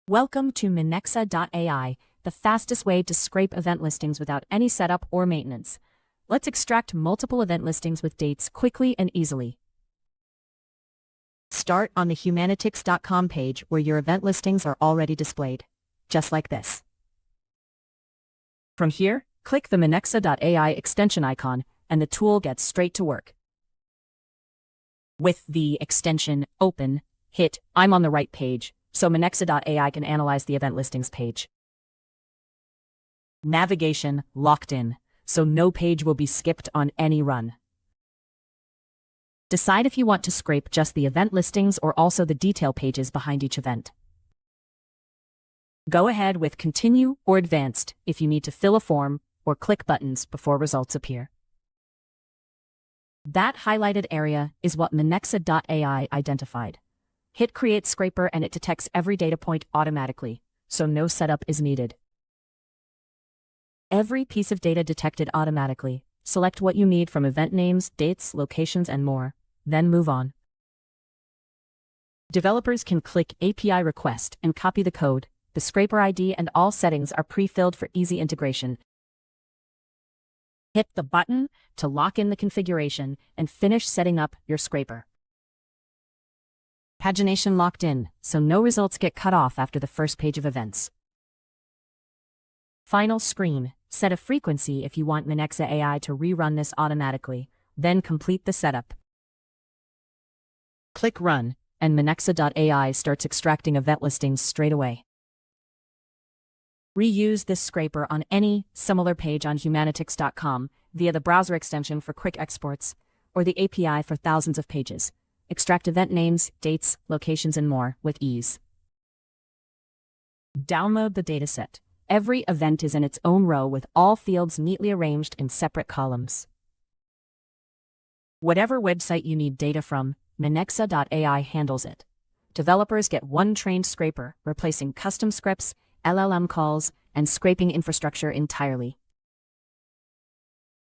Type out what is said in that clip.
Welcome to Minexa.ai, the fastest way to scrape event listings without any setup or maintenance. Let's extract multiple event listings with dates quickly and easily. Start on the Humanitix.com page where your event listings are already displayed, just like this. From here, click the Minexa.ai extension icon and the tool gets straight to work. With the extension open, hit I'm on the right page, so Minexa.ai can analyze the event listings page. Navigation locked in, so no page will be skipped on any run. Decide if you want to scrape just the event listings or also the detail pages behind each event. Go ahead with Continue or Advanced if you need to fill a form or click buttons before results appear. That highlighted area is what Minexa.ai identified. Hit Create Scraper and it detects every data point automatically, so no setup is needed. Every piece of data detected automatically. Select what you need from event names, dates, locations, and more, then move on. Developers can click API Request and copy the code. The scraper ID and all settings are pre-filled for easy integration. Hit the button to lock in the configuration and finish setting up your scraper. Pagination locked in, so no results get cut off after the first page of events. Final screen. Set a frequency if you want Minexa.ai to rerun this automatically, then complete the setup. Click Run, and Minexa.ai starts extracting event listings straight away. Reuse this scraper on any similar page on Humanitix.com via the browser extension for quick exports, or the API for thousands of pages. Extract event names, dates, locations, and more with ease. Download the dataset. Every event is in its own row with all fields neatly arranged in separate columns. Whatever website you need data from, Minexa.ai handles it. Developers get one trained scraper, replacing custom scripts, LLM calls, and scraping infrastructure entirely.